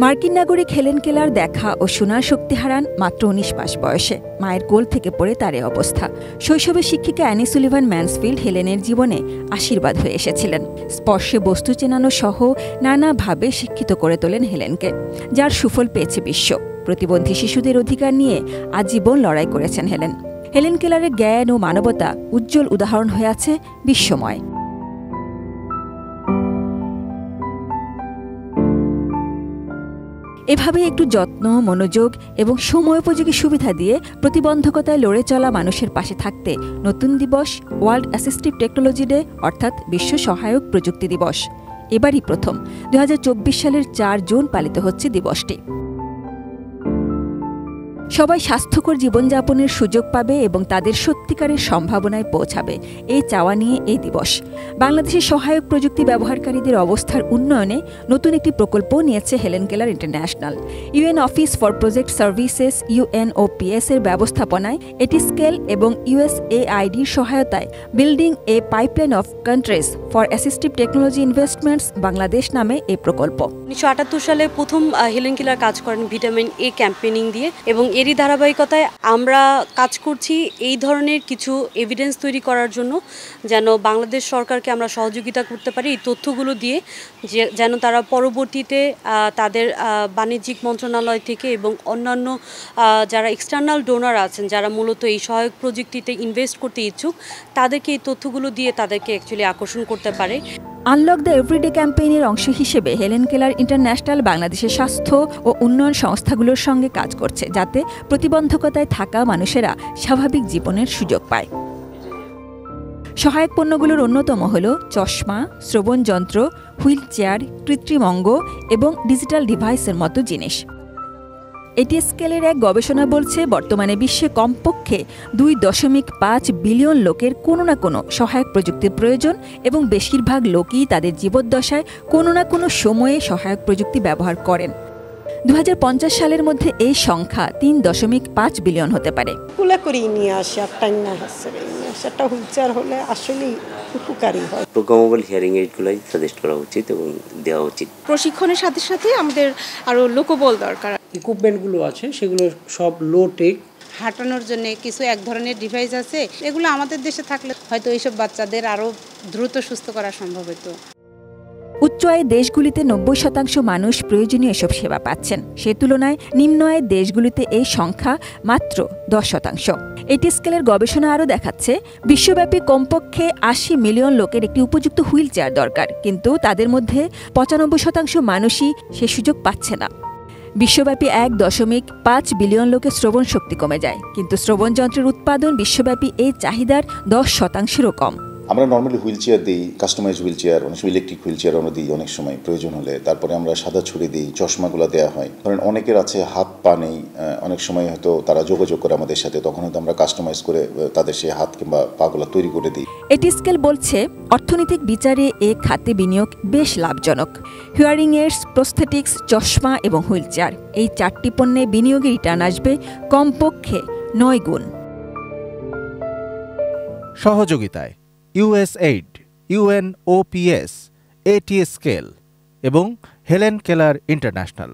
মার্কিন নাগরিক Helen Keller দেখা ও শোনার শক্তি হারান মাত্র ১৯ মাস বয়সে। মায়ের কোল থেকে পড়ে তার এ অবস্থা। শৈশবে শিক্ষিকা অ্যানি সুলিভান ম্যান্সফিল্ড হেলেনের জীবনে আশীর্বাদ হয়ে এসেছিলেন। স্পর্শে বস্তু চেনানো সহ নানাভাবে শিক্ষিত করে তোলেন হেলেনকে, যার সুফল পেয়েছে বিশ্ব। প্রতিবন্ধী শিশুদের অধিকার নিয়ে আজীবন লড়াই করেছেন হেলেন। হেলেন কেলারের জ্ঞান ও মানবতা উজ্জ্বল উদাহরণ হয়ে আছে বিশ্বময়। এভাবে একটু যত্ন, মনোযোগ এবং সময়োপযোগী সুবিধা দিয়ে প্রতিবন্ধকতায় লড়ে চলা মানুষের পাশে থাকতে নতুন দিবস ওয়ার্ল্ড অ্যাসিস্টিভ টেকনোলজি ডে অর্থাৎ বিশ্ব সহায়ক প্রযুক্তি দিবস এবারই প্রথম ২০২৪ সালের ৪ জুন পালিত হচ্ছে দিবসটি। সবাই স্বাস্থ্যকর জীবনযাপনের সুযোগ পাবে এবং তাদের সত্যিকারের সম্ভাবনায় পৌঁছাবে, এই চাওয়া নিয়ে এই দিবস। বাংলাদেশের সহায়ক প্রযুক্তি ব্যবহারকারীদের অবস্থার উন্নয়নে নতুন একটি প্রকল্প নিয়েছে Helen Keller international. UN office for project services UNOPS এর ব্যবস্থাপনায় এটিস্কেল এবং USAIDর সহায়তায় building A pipeline of countries for assistive technology investments Bangladesh নামে এই প্রকল্প। ১৯৭৮ সালে প্রথম হেলেন কেলার কাজ করেন ভিটামিন এ ক্যাম্পেইনিং দিয়ে, এবং এরই ধারাবাহিকতায় আমরা কাজ করছি এই ধরনের কিছু এভিডেন্স তৈরি করার জন্য, যেন বাংলাদেশ সরকারকে আমরা সহযোগিতা করতে পারি এই তথ্যগুলো দিয়ে, যেন তারা পরবর্তীতে তাদের বাণিজ্যিক মন্ত্রণালয় থেকে এবং অন্যান্য যারা এক্সটার্নাল ডোনার আছেন, যারা মূলত এই সহায়ক প্রযুক্তিতে ইনভেস্ট করতে ইচ্ছুক, তাদেরকে এই তথ্যগুলো দিয়ে তাদেরকে অ্যাকচুয়ালি আকর্ষণ করতে পারে। আনলক দ্য এভরিডে ক্যাম্পেইনের অংশ হিসেবে হেলেন কেলার ইন্টারন্যাশনাল বাংলাদেশের স্বাস্থ্য ও উন্নয়ন সংস্থাগুলোর সঙ্গে কাজ করছে, যাতে প্রতিবন্ধকতায় থাকা মানুষেরা স্বাভাবিক জীবনের সুযোগ পায়। সহায়ক পণ্যগুলোর অন্যতম হল চশমা, শ্রবণ যন্ত্র, হুইল চেয়ার, কৃত্রিম অঙ্গ এবং ডিজিটাল ডিভাইসের মতো জিনিস। এটিস্কেলের এক গবেষণা বলছে, বর্তমানে বিশ্বে কমপক্ষে ২.৫ বিলিয়ন লোকের কোনো না কোনো সহায়ক প্রযুক্তির প্রয়োজন এবং বেশিরভাগ লোকই তাদের জীবদ্দশায় কোনো না কোনো সময়ে সহায়ক প্রযুক্তি ব্যবহার করেন। ২০৫০ সালের মধ্যে এই সংখ্যা ৩.৫ বিলিয়ন হতে পারে। সেটা হুইলচেয়ার হলে আসলেই উপকারী হয়। প্রোগ্রামেবল হিয়ারিং এইডগুলাই সাজেস্ট করা উচিত এবং দেওয়া উচিত। প্রশিক্ষণের সাথে সাথে আমাদের আরও লোকবল দরকার। ইকুইপমেন্টগুলো আছে সেগুলো সব লো টেক। হাঁটানোর জন্য কিছু এক ধরনের ডিভাইস আছে, এগুলো আমাদের দেশে থাকলে হয়তো এইসব বাচ্চাদের আরও দ্রুত সুস্থ করা সম্ভব হতো। উচ্চ আয়ের দেশগুলিতে ৯০% মানুষ প্রয়োজনীয় এসব সেবা পাচ্ছেন। সে তুলনায় নিম্ন আয়ের দেশগুলিতে এই সংখ্যা মাত্র ১০%। এটিস্কেলের গবেষণা আরও দেখাচ্ছে, বিশ্বব্যাপী কমপক্ষে ৮০ মিলিয়ন লোকের একটি উপযুক্ত হুইল চেয়ার দরকার, কিন্তু তাদের মধ্যে ৯৫% মানুষই সে সুযোগ পাচ্ছে না। বিশ্বব্যাপী ১.৫ বিলিয়ন লোকের শ্রবণ শক্তি কমে যায়, কিন্তু শ্রবণ যন্ত্রের উৎপাদন বিশ্বব্যাপী এই চাহিদার ১০%-এরও কম। আমরা নর্মালি হুইল চেয়ার দিই, কাস্টমাইজ হুইল চেয়ার, অনেক সময় ইলেকট্রিক হুইল চেয়ার আমরা দিই অনেক সময় প্রয়োজন হলে। তারপরে আমরা সাদা ছুরি দিই, চশমাগুলো দেওয়া হয়। কারণ অনেকের আছে হাত পা নেই, অনেক সময় হয়তো তারা যোগাযোগ করে আমাদের সাথে, তখন হয়তো আমরা কাস্টমাইজ করে তাদের সেই হাত কিংবা পাগুলো তৈরি করে দিই। এটিস্কেল বলছে, অর্থনৈতিক বিচারে এ খাতে বিনিয়োগ বেশ লাভজনক। হিয়ারিং এইডস, প্রস্থেটিক্স, চশমা এবং হুইল চেয়ার, এই 4টি পণ্যে বিনিয়োগের রিটার্ন আসবে কমপক্ষে 9 গুণ। সহযোগিতায় USAID, UNOPS, এটিস্কেল এবং হেলেন কেলার ইন্টারন্যাশনাল।